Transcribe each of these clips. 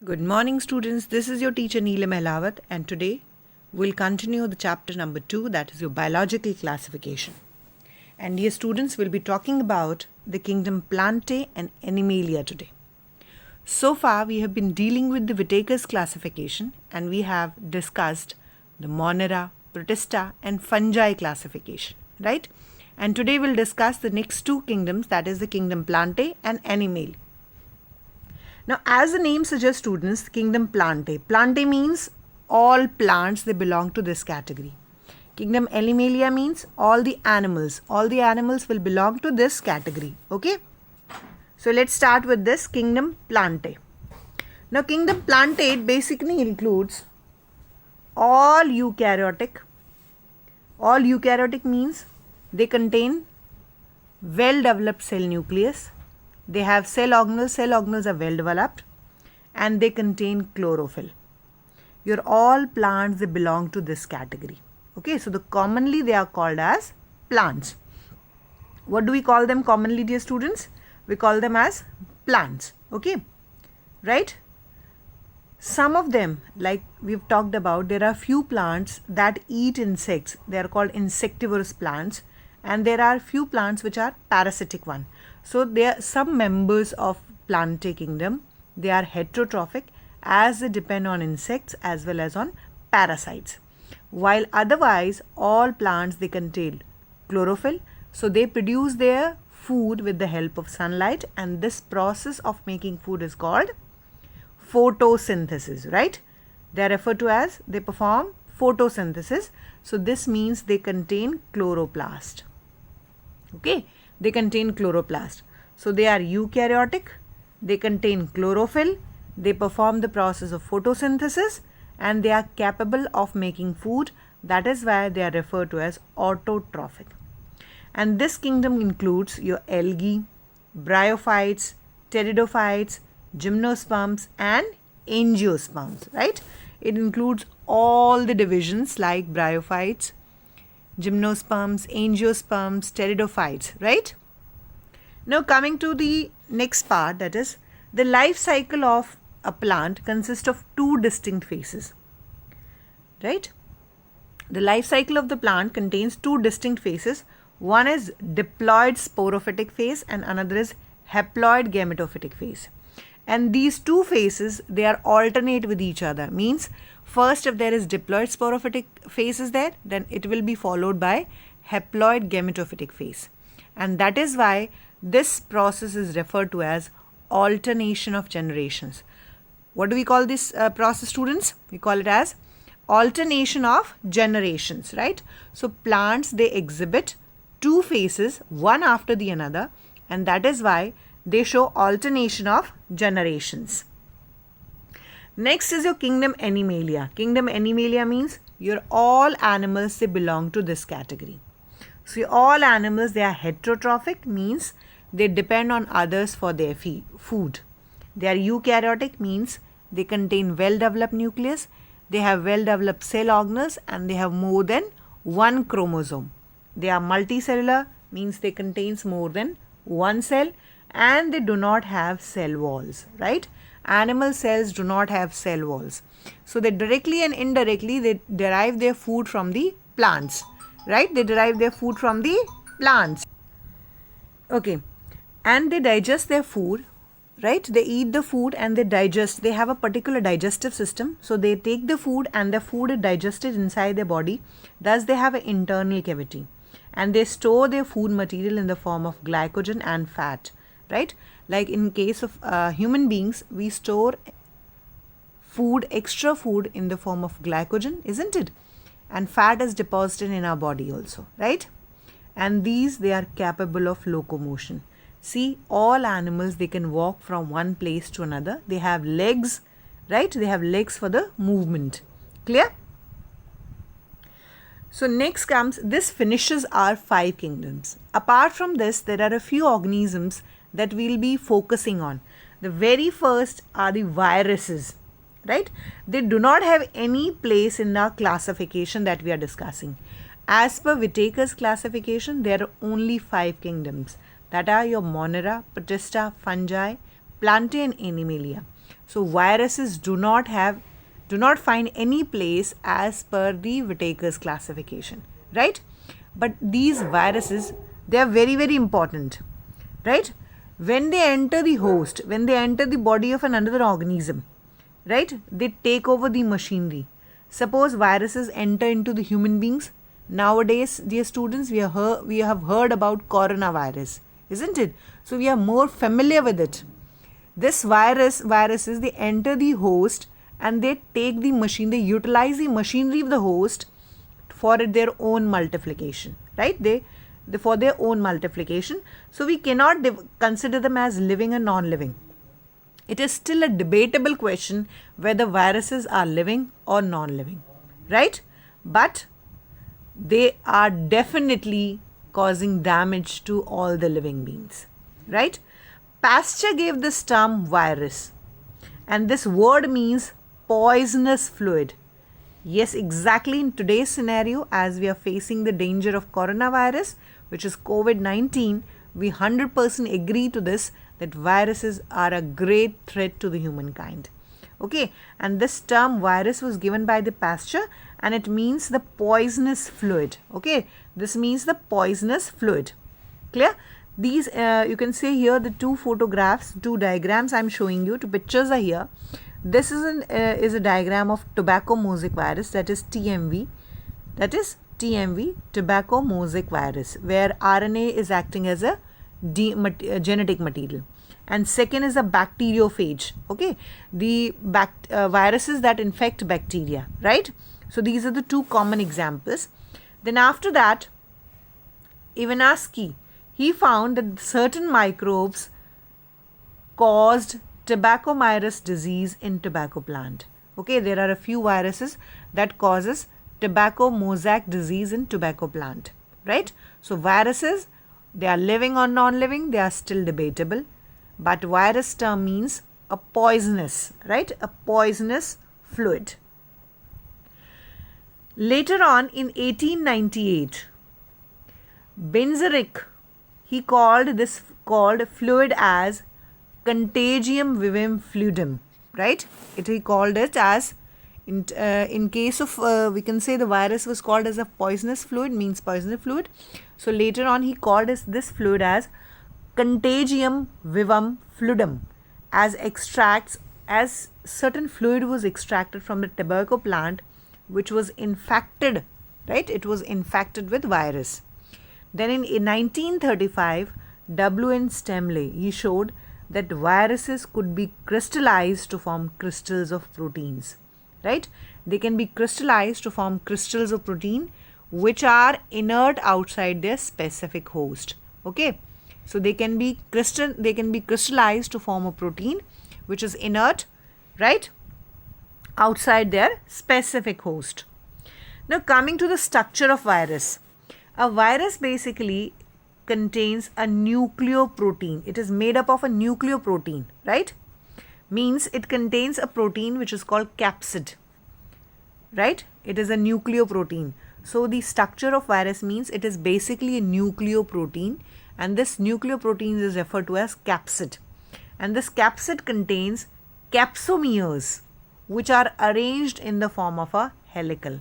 Good morning, students. This is your teacher Neelam Ehlawat, and today we'll continue the chapter number 2, that is your biological classification. And dear students, we'll be talking about the kingdom Plantae and Animalia today. So far, we have been dealing with the Whitaker's classification, and we have discussed the Monera, Protista, and Fungi classification, right? And today we'll discuss the next two kingdoms, that is the kingdom Plantae and Animalia. Now, as the name suggests, students, kingdom Plantae. Plantae means all plants, they belong to this category. Kingdom Animalia means all the animals. All the animals will belong to this category. Okay. So, let's start with this kingdom Plantae. Now, kingdom Plantae basically includes all eukaryotic. All eukaryotic means they contain well-developed cell nucleus. They have cell organelles. Cell organelles are well developed, and they contain chlorophyll. Your all plants, they belong to this category. Okay, so commonly they are called as plants. What do we call them commonly, dear students? We call them as plants. Okay, right? Some of them, like we've talked about, there are few plants that eat insects. They are called insectivorous plants, and there are few plants which are parasitic one. So, there are some members of Plantae kingdom, they are heterotrophic as they depend on insects as well as on parasites. While otherwise, all plants, they contain chlorophyll. So, they produce their food with the help of sunlight, and this process of making food is called photosynthesis, right? They are referred to as, they perform photosynthesis. So, this means they contain chloroplast. Okay. They contain chloroplast. So, they are eukaryotic, they contain chlorophyll, they perform the process of photosynthesis, and they are capable of making food. That is why they are referred to as autotrophic. And this kingdom includes your algae, bryophytes, pteridophytes, gymnosperms, and angiosperms, right? It includes all the divisions like bryophytes, gymnosperms, angiosperms, pteridophytes, right? Now coming to the next part, that is the life cycle of a plant consists of two distinct phases, right? The life cycle of the plant contains two distinct phases. One is diploid sporophytic phase and another is haploid gametophytic phase. And these two phases, they are alternate with each other. Means first, if there is diploid sporophytic phase is there, then it will be followed by haploid gametophytic phase. And that is why this process is referred to as alternation of generations. What do we call this process, students? We call it as alternation of generations, right? So, plants, they exhibit two phases, one after the another, and that is why they show alternation of generations. Next is your kingdom Animalia. Kingdom Animalia means your all animals, they belong to this category. So, your all animals, they are heterotrophic, means they depend on others for their food. They are eukaryotic, means they contain well-developed nucleus, they have well-developed cell organelles, and they have more than one chromosome. They are multicellular, means they contains more than one cell, and they do not have cell walls, right? Animal cells do not have cell walls. So, they directly and indirectly, they derive their food from the plants, right? They derive their food from the plants. Okay. And they digest their food, right? They eat the food and they digest. They have a particular digestive system. So, they take the food and the food is digested inside their body. Thus, they have an internal cavity. And they store their food material in the form of glycogen and fat, right? Like in case of human beings, we store food, extra food in the form of glycogen, isn't it? And fat is deposited in our body also, right? And these, they are capable of locomotion. See, all animals, they can walk from one place to another. They have legs, right? They have legs for the movement. Clear? So, next comes, this finishes our 5 kingdoms. Apart from this, there are a few organisms that we will be focusing on. The very first are the viruses, right? They do not have any place in the classification that we are discussing. As per Whitaker's classification, there are only 5 kingdoms, that are your Monera, Protista, Fungi, Plantae and Animalia. So viruses do not find any place as per the Whitaker's classification, right? But these viruses, they are very, very important, right? When they enter the host, when they enter the body of another organism, right, they take over the machinery. Suppose viruses enter into the human beings. Nowadays, dear students, we have heard about coronavirus, isn't it? So we are more familiar with it. This viruses, they enter the host and they take the machine, they utilize the machinery of the host for their own multiplication, right? For their own multiplication. So we cannot consider them as living and non-living. It is still a debatable question whether viruses are living or non-living, right? But they are definitely causing damage to all the living beings, right? Pasteur gave this term virus, and this word means poisonous fluid. Yes, exactly in today's scenario, as we are facing the danger of coronavirus, which is COVID-19, we 100% agree to this, that viruses are a great threat to the humankind. Okay, and this term virus was given by the Pasteur, and it means the poisonous fluid. Okay, this means the poisonous fluid. Clear? These you can see here the two photographs, two diagrams I am showing you. Two pictures are here. This is a diagram of tobacco mosaic virus, that is TMV. That is TMV, tobacco mosaic virus, where RNA is acting as a genetic material. And second is a bacteriophage. Okay, the viruses that infect bacteria, right? So these are the two common examples. Then after that, Ivanowski, he found that certain microbes caused Tobaccomyrus disease in tobacco plant. Okay, there are a few viruses that causes tobacco mosaic disease in tobacco plant, right? So viruses, they are living or non-living, they are still debatable. But virus term means a poisonous, right? A poisonous fluid. Later on in 1898, Benzeric, he called this fluid as contagium vivum fluidum, right? He called it as, in case of, we can say the virus was called as a poisonous fluid, means poisonous fluid. So later on he called this fluid as contagium vivum fluidum, as certain fluid was extracted from the tobacco plant which was infected, right? It was infected with virus. Then in 1935, W.N. Stemley, he showed that viruses could be crystallized to form crystals of proteins, right? They can be crystallized to form crystals of protein which are inert outside their specific host. Okay, so they can be crystallized to form a protein which is inert, right, outside their specific host. Now coming to the structure of virus. A virus basically contains a nucleoprotein. It is made up of a nucleoprotein, right? Means it contains a protein which is called capsid, right? It is a nucleoprotein. So the structure of virus means it is basically a nucleoprotein, and this nucleoprotein is referred to as capsid. And this capsid contains capsomeres which are arranged in the form of a helical,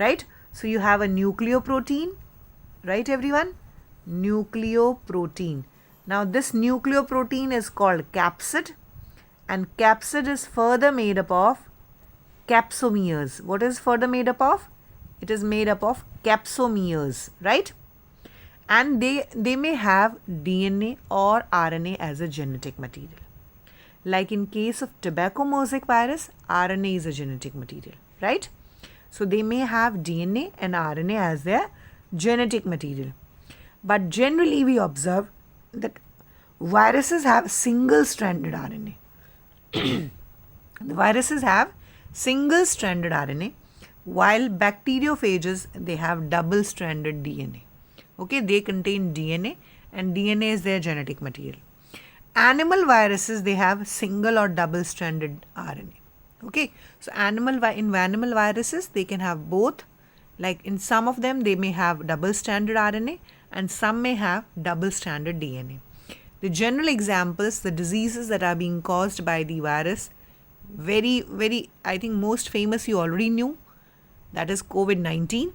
right? So you have a nucleoprotein, right everyone? Nucleoprotein. Now this nucleoprotein is called capsid, and capsid is further made up of capsomeres. What is further made up of? It is made up of capsomeres, right? And they may have DNA or RNA as a genetic material. Like in case of tobacco mosaic virus, RNA is a genetic material, right? So they may have DNA and RNA as their genetic material. But generally we observe that viruses have single-stranded RNA. The viruses have single-stranded RNA, while bacteriophages, they have double-stranded DNA. Okay, they contain DNA, and DNA is their genetic material. Animal viruses, they have single or double-stranded RNA. Okay, so in animal viruses, they can have both. Like in some of them, they may have double-stranded RNA, and some may have double-stranded DNA. The general examples, the diseases that are being caused by the virus very, I think most famous you already knew, that is COVID-19,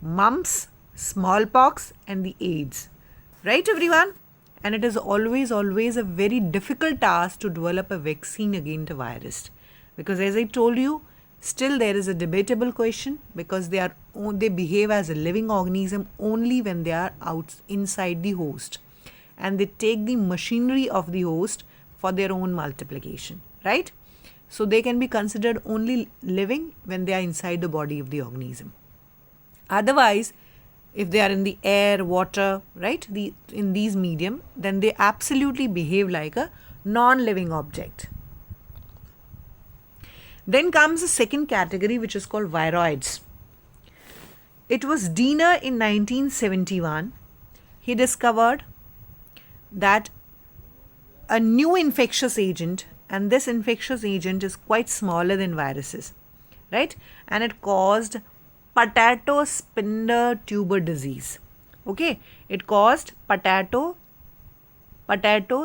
mumps, smallpox and the AIDS. Right everyone? And it is always a very difficult task to develop a vaccine against a virus. Because as I told you, still there is a debatable question, because they behave as a living organism only when they are inside the host. And they take the machinery of the host for their own multiplication. Right? So they can be considered only living when they are inside the body of the organism. Otherwise, if they are in the air, water, right, in these medium, then they absolutely behave like a non-living object. Then comes the second category, which is called viroids. It was Diener in 1971. He discovered that a new infectious agent, and this infectious agent is quite smaller than viruses, right? And it caused potato spindle tuber disease. Okay, it caused potato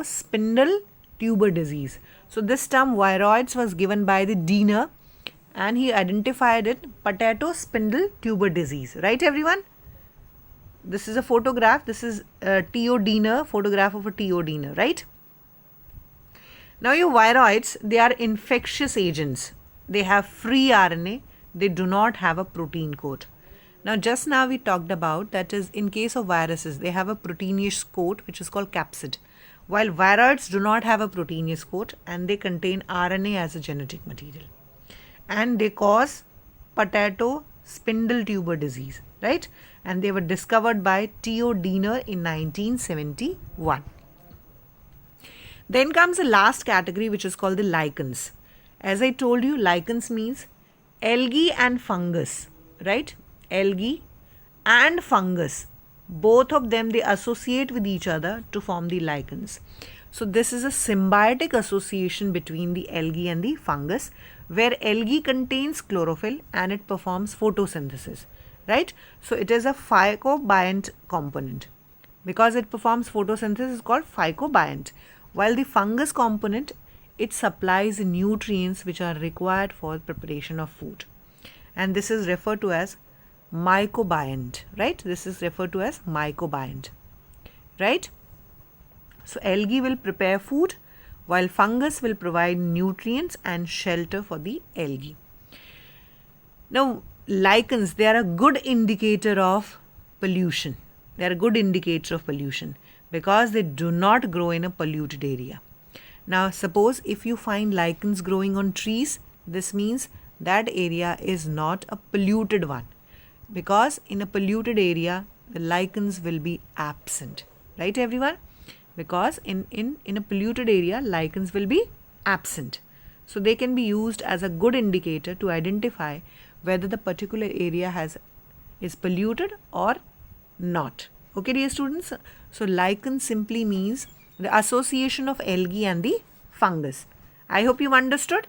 spindle tuber disease. So this term viroids was given by the Diener, and he identified it potato spindle tuber disease. Right everyone? This is a photograph. This is a T.O. Diener, photograph of a T.O. Diener, right? Now your viroids, they are infectious agents. They have free RNA. They do not have a protein coat. Now just now we talked about, that is, in case of viruses, they have a proteinous coat which is called capsid. While viroids do not have a proteinous coat, and they contain RNA as a genetic material. And they cause potato spindle tuber disease, right? And they were discovered by T.O. Diener in 1971. Then comes the last category, which is called the lichens. As I told you, lichens means algae and fungus, right? Algae and fungus, both of them, they associate with each other to form the lichens. So this is a symbiotic association between the algae and the fungus, where algae contains chlorophyll and it performs photosynthesis, right? So it is a phycobiont component. Because it performs photosynthesis, is called phycobiont. While the fungus component, it supplies nutrients which are required for preparation of food. And this is referred to as mycobiont, right? This is referred to as mycobiont, right? So algae will prepare food, while fungus will provide nutrients and shelter for the algae. Now lichens, they are a good indicator of pollution. They are a good indicator of pollution because they do not grow in a polluted area. Now suppose if you find lichens growing on trees, this means that area is not a polluted one, because in a polluted area the lichens will be absent, right everyone? Because in a polluted area lichens will be absent. So they can be used as a good indicator to identify whether the particular area is polluted or not. Okay dear students, so lichen simply means the association of algae and the fungus. I hope you understood.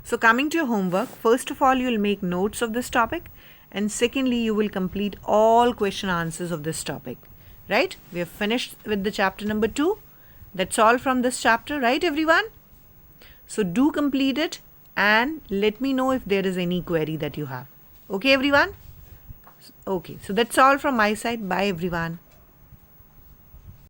So coming to your homework, first of all you will make notes of this topic, and secondly you will complete all question answers of this topic. Right? We have finished with the chapter number 2. That's all from this chapter, right everyone? So do complete it and let me know if there is any query that you have. Okay everyone? Okay, so that's all from my side. Bye everyone.